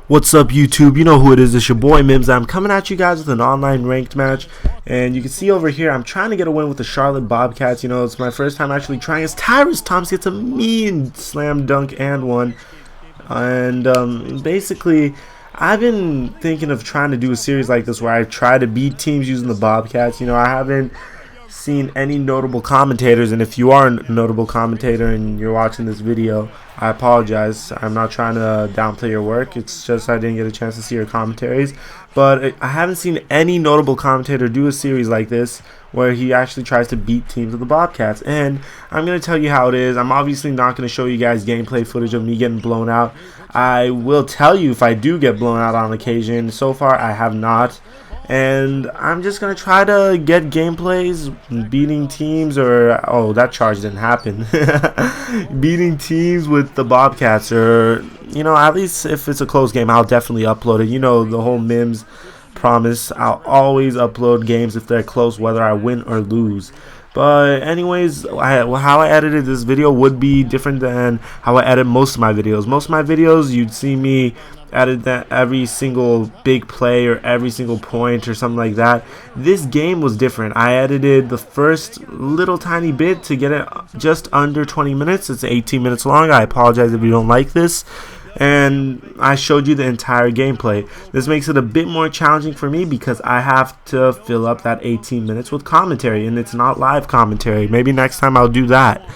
What's up, YouTube? You know who it is. It's your boy Mims. I'm coming at you guys with an online ranked match, and you can see over here I'm trying to get a win with the Charlotte Bobcats. You know, it's my first time actually trying. As Tyrus Thompson gets a mean slam dunk and one, and basically I've been thinking of trying to do a series like this where I try to beat teams using the Bobcats. You know, I haven't seen any notable commentators, and if you are a notable commentator and you're watching this video, I apologize. I'm not trying to downplay your work. It's just I didn't get a chance to see your commentaries. But I haven't seen any notable commentator do a series like this where he actually tries to beat teams with the Bobcats. And I'm going to tell you how it is. I'm obviously not going to show you guys gameplay footage of me getting blown out. I will tell you if I do get blown out on occasion. So far, I have not. And I'm just going to try to get gameplays beating teams, or, oh, that charge didn't happen. Beating teams with the Bobcats, or, you know, at least if it's a close game, I'll definitely upload it. You know, the whole Mims promise, I'll always upload games if they're close, whether I win or lose. But anyways, how I edited this video would be different than how I edit most of my videos. Most of my videos, you'd see me edit that every single big play or every single point or something like that. This game was different. I edited the first little tiny bit to get it just under 20 minutes. It's 18 minutes long. I apologize if you don't like this. And I showed you the entire gameplay. This makes it a bit more challenging for me because I have to fill up that 18 minutes with commentary, and it's not live commentary. Maybe next time I'll do that.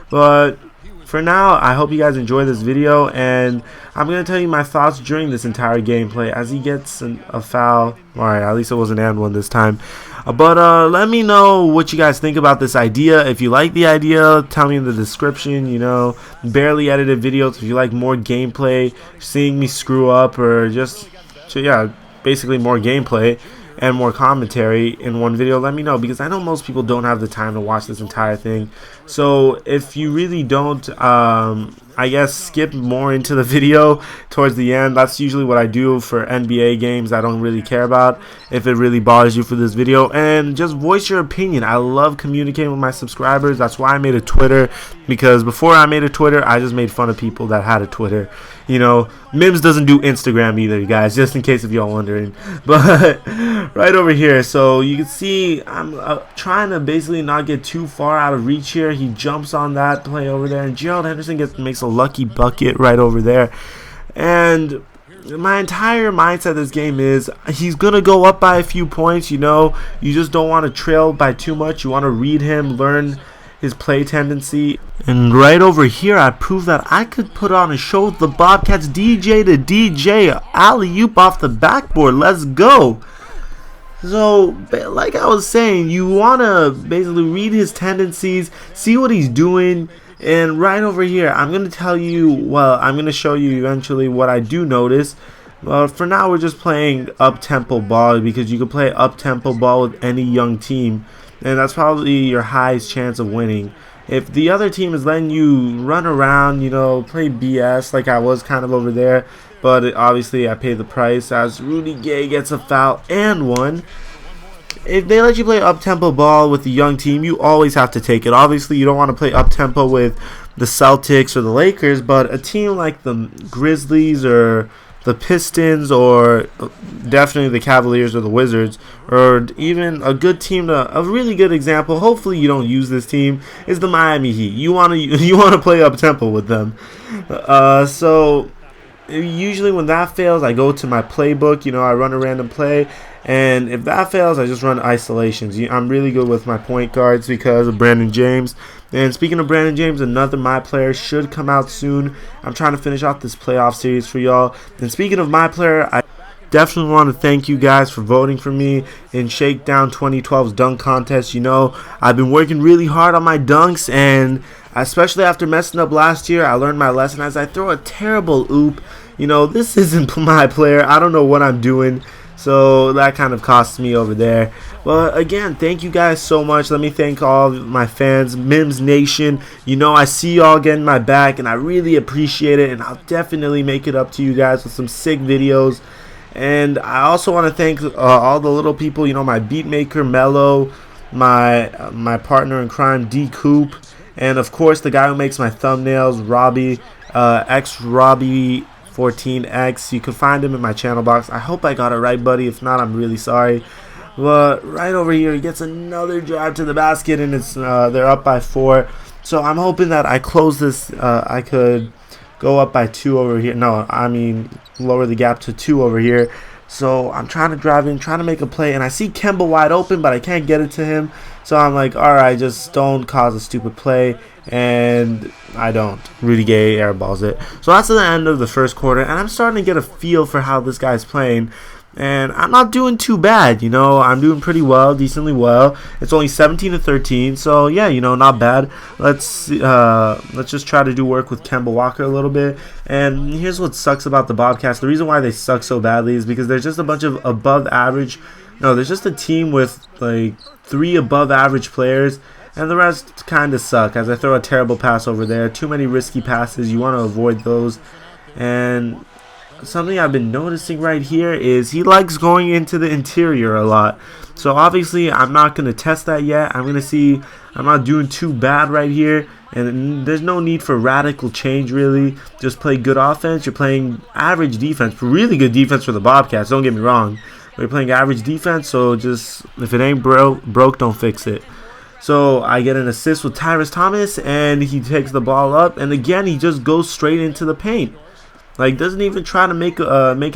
But for now, I hope you guys enjoy this video, and I'm going to tell you my thoughts during this entire gameplay as he gets a foul. Alright, at least it was an and one this time. But let me know what you guys think about this idea. If you like the idea, tell me in the description. You know, barely edited videos. If you like more gameplay, seeing me screw up, or just, yeah, basically more gameplay and more commentary in one video, let me know, because I know most people don't have the time to watch this entire thing. So if you really don't, I guess skip more into the video towards the end. That's usually what I do for NBA games I don't really care about, if it really bothers you for this video. And just voice your opinion. I love communicating with my subscribers. That's why I made a Twitter, because before I made a Twitter, I just made fun of people that had a Twitter. You know, Mims doesn't do Instagram either, you guys, just in case if y'all wondering. But right over here, so you can see I'm trying to basically not get too far out of reach here. He jumps on that play over there, and Gerald Henderson makes a lucky bucket right over there. And my entire mindset of this game is he's going to go up by a few points. You know, you just don't want to trail by too much. You want to read him, learn his play tendency. And right over here, I proved that I could put on a show with the Bobcats. DJ to DJ, alley-oop off the backboard. Let's go. So, like I was saying, you want to basically read his tendencies, see what he's doing. And right over here, I'm going to tell you, well, I'm going to show you eventually what I do notice. Well, for now, we're just playing up-tempo ball, because you can play up-tempo ball with any young team, and that's probably your highest chance of winning. If the other team is letting you run around, you know, play BS like I was kind of over there, but obviously I paid the price as Rudy Gay gets a foul and one. If they let you play up-tempo ball with the young team, you always have to take it. Obviously, you don't want to play up-tempo with the Celtics or the Lakers, but a team like the Grizzlies or the Pistons, or definitely the Cavaliers or the Wizards, or even a good team, a really good example, hopefully you don't use this team, is the Miami Heat. You want to play up-tempo with them. So usually when that fails, I go to my playbook. You know, I run a random play, and if that fails, I just run isolations. I'm really good with my point guards because of Brandon James. And speaking of Brandon James, another My Player should come out soon. I'm trying to finish off this playoff series for y'all. And speaking of My Player, I definitely want to thank you guys for voting for me in Shakedown 2012's dunk contest. You know, I've been working really hard on my dunks, and especially after messing up last year, I learned my lesson as I throw a terrible oop. You know, this isn't My Player. I don't know what I'm doing. So that kind of costs me over there. But again, thank you guys so much. Let me thank all of my fans, Mims Nation. You know, I see y'all getting my back, and I really appreciate it. And I'll definitely make it up to you guys with some sick videos. And I also want to thank all the little people. You know, my beat maker Mello, my partner in crime Dcoop, and of course the guy who makes my thumbnails, Robbie, Robbie 14x. You can find him in my channel box. I hope I got it right, buddy. If not, I'm really sorry. But right over here, he gets another drive to the basket, and it's they're up by 4. So I'm hoping that I close this. I could go up by 2 over here. No, I mean lower the gap to 2 over here. So I'm trying to drive in, trying to make a play, and I see Kemba wide open, but I can't get it to him. So I'm like, all right, just don't cause a stupid play, and I don't. Rudy Gay airballs it. So that's the end of the first quarter, and I'm starting to get a feel for how this guy's playing. And I'm not doing too bad, you know. I'm doing pretty well, decently well. It's only 17-13, so yeah, you know, not bad. Let's just try to do work with Kemba Walker a little bit. And here's what sucks about the Bobcats. The reason why they suck so badly is because there's just a bunch of above average. No, there's just a team with like 3 above average players, and the rest kind of suck. As I throw a terrible pass over there, too many risky passes. You want to avoid those. And something I've been noticing right here is he likes going into the interior a lot. So obviously I'm not going to test that yet. I'm going to see. I'm not doing too bad right here, and there's no need for radical change really. Just play good offense. You're playing average defense, really good defense for the Bobcats, don't get me wrong. We're playing average defense, so just if it ain't broke, don't fix it. So I get an assist with Tyrus Thomas, and he takes the ball up, and again he just goes straight into the paint. Like, doesn't even try to make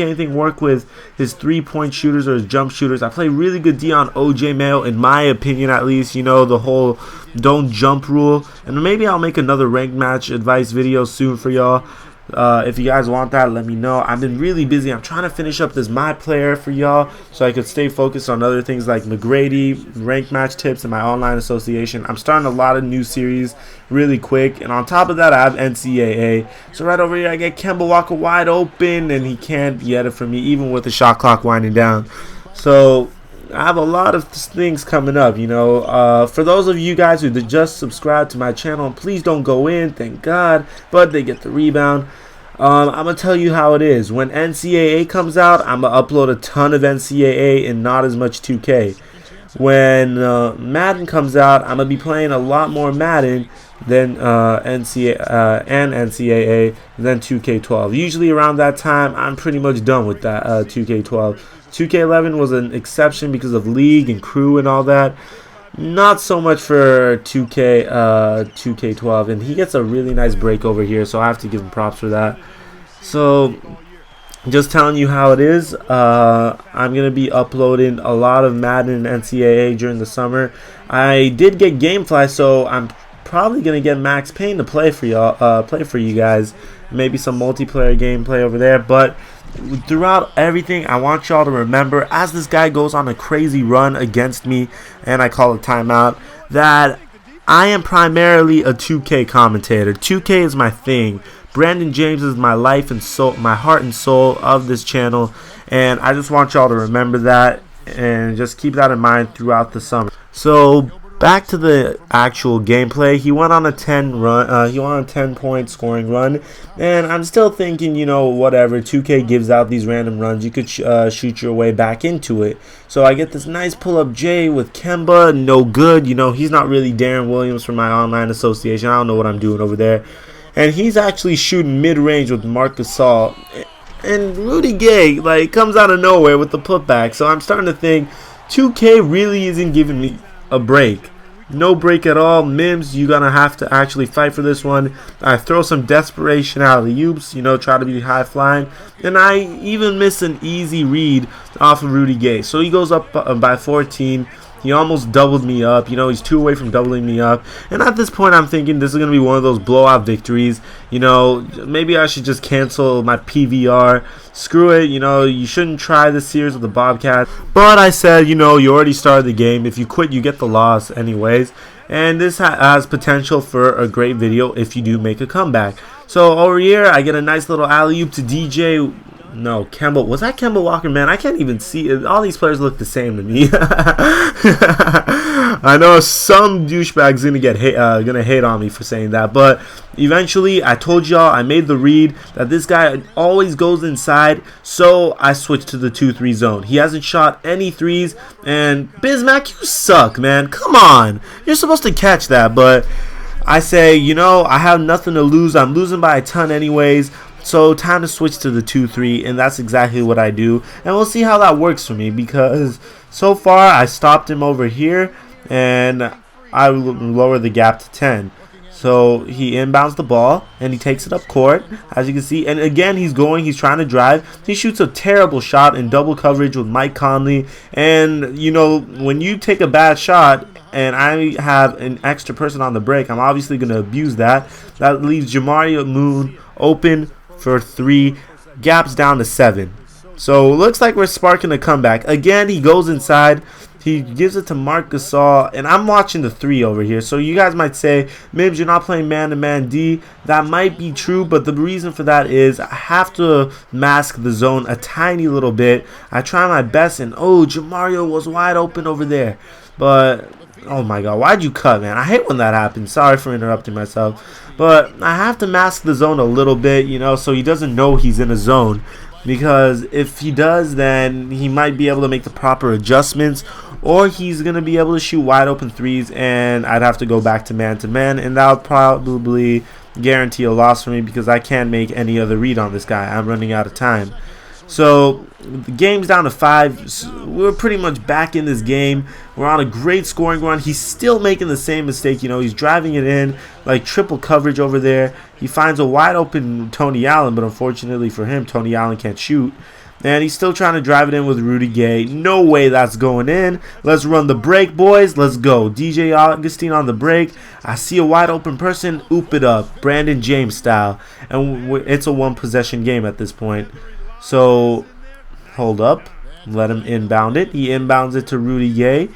anything work with his 3-point shooters or his jump shooters. I play really good D on OJ Mayo, in my opinion at least. You know, the whole don't jump rule. And maybe I'll make another ranked match advice video soon for y'all. If you guys want that, let me know. I've been really busy. I'm trying to finish up this My Player for y'all so I could stay focused on other things like McGrady, ranked match tips, and my online association. I'm starting a lot of new series really quick, and on top of that I have NCAA. So right over here I get Kemba Walker wide open, and he can't get it from me even with the shot clock winding down. So I have a lot of things coming up, you know. For those of you guys who just subscribed to my channel, please don't go in, thank God, but they get the rebound. I'm going to tell you how it is. When NCAA comes out, I'm going to upload a ton of NCAA and not as much 2K. When Madden comes out, I'm going to be playing a lot more Madden than NCAA than 2K12. Usually around that time, I'm pretty much done with that 2K12. 2K11 was an exception because of league and crew and all that. Not so much for 2K12, and he gets a really nice break over here, so I have to give him props for that. So just telling you how it is. I'm gonna be uploading a lot of Madden and NCAA during the summer. I did get GameFly, so I'm probably gonna get Max Payne to play for y'all, play for you guys. Maybe some multiplayer gameplay over there, but throughout everything, I want y'all to remember, as this guy goes on a crazy run against me and I call a timeout, that I am primarily a 2K commentator. 2K is my thing. Brandon James is my life and soul, my heart and soul of this channel, and I just want y'all to remember that and just keep that in mind throughout the summer. So back to the actual gameplay. He went on a 10-point scoring run, and I'm still thinking, you know, whatever, 2K gives out these random runs, you could shoot your way back into it. So I get this nice pull-up J with Kemba, no good. You know, he's not really Darren Williams from my online association. I don't know what I'm doing over there. And he's actually shooting mid-range with Marc Gasol. And Rudy Gay, like, comes out of nowhere with the putback. So I'm starting to think 2K really isn't giving me a break. No break at all. Mims, you're gonna have to actually fight for this one. I throw some desperation alley-oops, you know, try to be high flying, and I even miss an easy read off of Rudy Gay. So he goes up by 14. He almost doubled me up. You know, he's 2 away from doubling me up. And at this point, I'm thinking this is going to be one of those blowout victories. You know, maybe I should just cancel my PVR. Screw it. You know, you shouldn't try this series with the Bobcats. But I said, you know, you already started the game. If you quit, you get the loss anyways. And this has potential for a great video if you do make a comeback. So over here, I get a nice little alley-oop to DJ. No, Kemba. Was that Kemba Walker, man? I can't even see it. All these players look the same to me. I know some douchebag's gonna hate on me for saying that, but eventually, I told y'all, I made the read that this guy always goes inside, so I switched to the 2-3 zone. He hasn't shot any threes, and Bismack, you suck, man. Come on, you're supposed to catch that, but I say, you know, I have nothing to lose. I'm losing by a ton anyways. So time to switch to the 2-3, and that's exactly what I do. And we'll see how that works for me, because so far I stopped him over here, and I lower the gap to 10. So he inbounds the ball, and he takes it up court, as you can see. And again, he's trying to drive. He shoots a terrible shot in double coverage with Mike Conley. And, you know, when you take a bad shot and I have an extra person on the break, I'm obviously going to abuse that. That leaves Jamario Moon open for 3, gaps down to 7. So it looks like we're sparking a comeback. Again, he goes inside. He gives it to Marc Gasol, and I'm watching the 3 over here. So you guys might say, Mims, you're not playing man-to-man D. That might be true, but the reason for that is I have to mask the zone a tiny little bit. I try my best, and oh, Jamario was wide open over there. But, oh my God, why'd you cut, man? I hate when that happens. Sorry for interrupting myself. But I have to mask the zone a little bit, you know, so he doesn't know he's in a zone. Because if he does, then he might be able to make the proper adjustments, or he's going to be able to shoot wide open 3s, and I'd have to go back to man, and that would probably guarantee a loss for me because I can't make any other read on this guy. I'm running out of time. So the game's down to 5. So we're pretty much back in this game. We're on a great scoring run. He's still making the same mistake. You know, he's driving it in like triple coverage over there. He finds a wide open Tony Allen, but unfortunately for him, Tony Allen can't shoot. And he's still trying to drive it in with Rudy Gay. No way that's going in. Let's run the break, boys. Let's go. DJ Augustine on the break. I see a wide open person. Oop it up. Brandon James style. And it's a 1-possession game at this point. So, hold up. Let him inbound it. He inbounds it to Rudy Gay.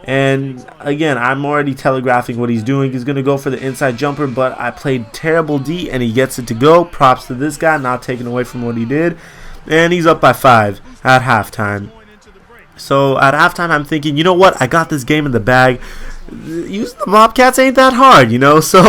And, again, I'm already telegraphing what he's doing. He's going to go for the inside jumper, but I played terrible D, and he gets it to go. Props to this guy, not taking away from what he did. And he's up by 5 at halftime. So, at halftime, I'm thinking, you know what? I got this game in the bag. Using the Bobcats ain't that hard, you know, so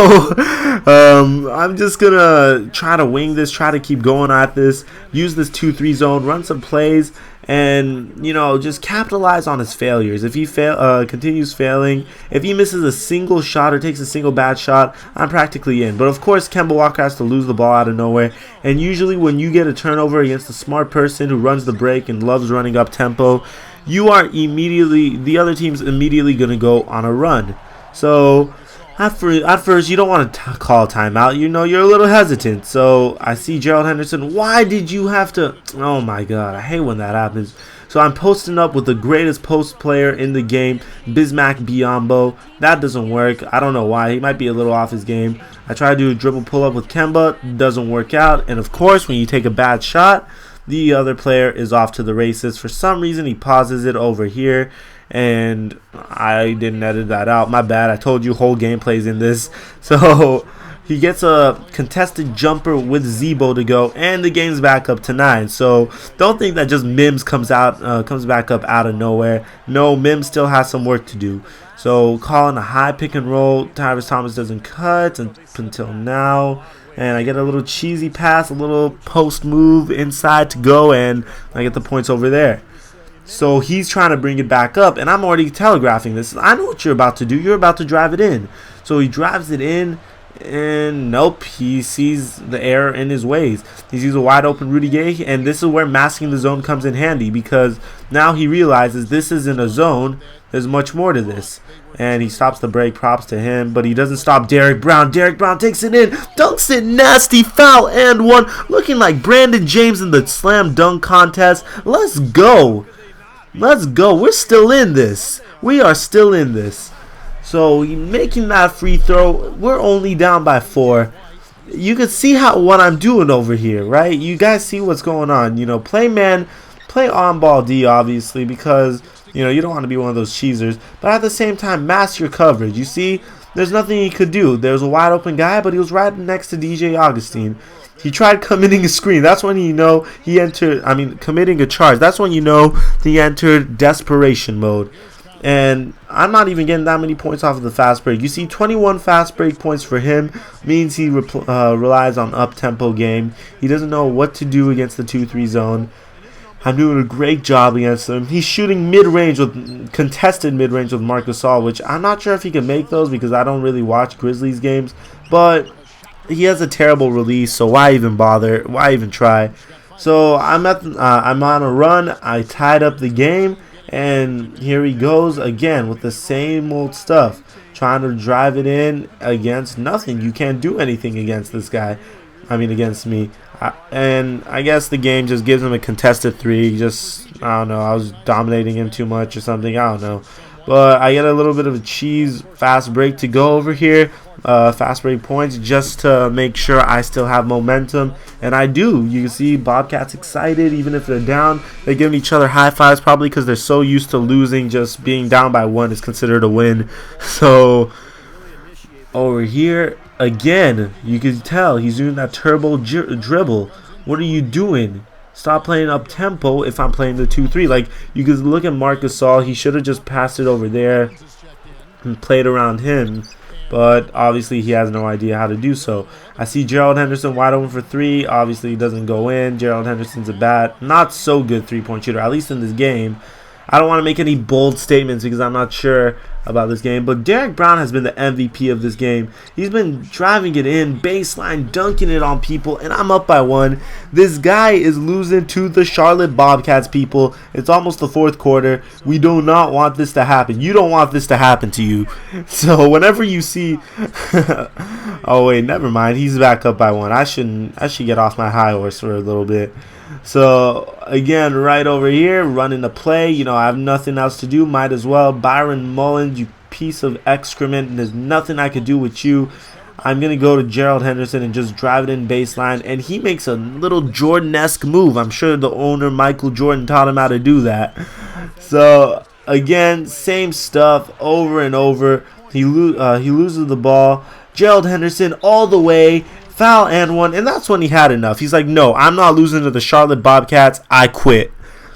I'm just gonna try to wing this, try to keep going at this, use this 2-3 zone, run some plays, and, you know, just capitalize on his failures. If he continues failing, if he misses a single shot or takes a single bad shot, I'm practically in. But of course, Kemba Walker has to lose the ball out of nowhere, and usually when you get a turnover against a smart person who runs the break and loves running up tempo, you are the other team's immediately going to go on a run. So at first, you don't want to call a timeout. You know, you're a little hesitant. So I see Gerald Henderson. Why did you have to? Oh, my God. I hate when that happens. So I'm posting up with the greatest post player in the game, Bismack Biyombo. That doesn't work. I don't know why. He might be a little off his game. I try to do a dribble pull-up with Kemba. Doesn't work out. And, of course, when you take a bad shot, the other player is off to the races. For some reason, he pauses it over here, and I didn't edit that out. My bad. I told you whole gameplay's in this. So he gets a contested jumper with Zebo to go, and the game's back up to 9. So don't think that just Mims comes back up out of nowhere. No, Mims still has some work to do. So calling a high pick and roll. Tyrese Thomas doesn't cut until now. And I get a little cheesy pass, a little post move inside to go, and I get the points over there. So he's trying to bring it back up, and I'm already telegraphing this. I know what you're about to do. You're about to drive it in. So he drives it in, and nope, he sees the error in his ways. He sees a wide open Rudy Gay, and this is where masking the zone comes in handy, because now he realizes this isn't a zone. There's much more to this. And he stops the break. Props to him. But he doesn't stop Derek Brown. Derek Brown takes it in. Dunks it. Nasty foul and 1. Looking like Brandon James in the slam dunk contest. Let's go. Let's go. We're still in this. We are still in this. So making that free throw. We're only down by 4. You can see what I'm doing over here, right? You guys see what's going on. You know, play on ball D, obviously, because you know, you don't want to be one of those cheesers. But at the same time, mask your coverage. You see, there's nothing he could do. There's a wide open guy, but he was right next to DJ Augustine. He tried committing a screen. That's when you know he entered, committing a charge. That's when you know he entered desperation mode. And I'm not even getting that many points off of the fast break. You see, 21 fast break points for him means he relies on up-tempo game. He doesn't know what to do against the 2-3 zone. I'm doing a great job against him. He's shooting contested mid-range with Marc Gasol, which I'm not sure if he can make those because I don't really watch Grizzlies games. But he has a terrible release, so why even bother? Why even try? So I'm on a run. I tied up the game, and here he goes again with the same old stuff, trying to drive it in against nothing. You can't do anything against this guy. I mean, against me. And I guess the game just gives him a contested three. Just, I don't know, I was dominating him too much or something. I don't know. But I get a little bit of a cheese fast break to go over here. Fast break points just to make sure I still have momentum. And I do. You can see Bobcats excited even if they're down. They're giving each other high fives probably because they're so used to losing. Just being down by 1 is considered a win. So over here, again, you can tell he's doing that turbo dribble. What are you doing? Stop playing up tempo if I'm playing the 2-3. Like, you can look at Gasol. He should have just passed it over there and played around him. But obviously he has no idea how to do so. I see Gerald Henderson wide open for 3. Obviously he doesn't go in. Gerald Henderson's a not so good 3-point shooter, at least in this game. I don't want to make any bold statements because I'm not sure about this game, but Derrick Brown has been the MVP of this game. He's been driving it in, baseline, dunking it on people, and I'm up by 1. This guy is losing to the Charlotte Bobcats, people. It's almost the 4th quarter. We do not want this to happen. You don't want this to happen to you. So whenever you see oh wait, never mind. He's back up by 1. I should get off my high horse for a little bit. So again, right over here, running the play. You know, I have nothing else to do. Might as well. Byron Mullins, you piece of excrement. And there's nothing I could do with you. I'm going to go to Gerald Henderson and just drive it in baseline. And he makes a little Jordan-esque move. I'm sure the owner, Michael Jordan, taught him how to do that. So again, same stuff over and over. He loses the ball. Gerald Henderson all the way. Foul and 1, and that's when he had enough. He's like, no, I'm not losing to the Charlotte Bobcats. I quit.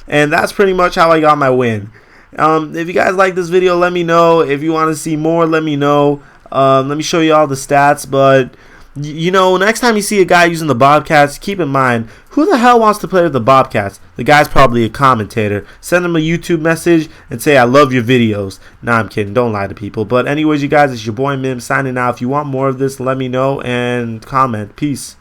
And that's pretty much how I got my win. If you guys like this video, let me know. If you want to see more, let me know. Let me show you all the stats. But, you know, next time you see a guy using the Bobcats, keep in mind, who the hell wants to play with the Bobcats? The guy's probably a commentator. Send him a YouTube message and say, I love your videos. Nah, I'm kidding. Don't lie to people. But anyways, you guys, it's your boy Mim signing out. If you want more of this, let me know and comment. Peace.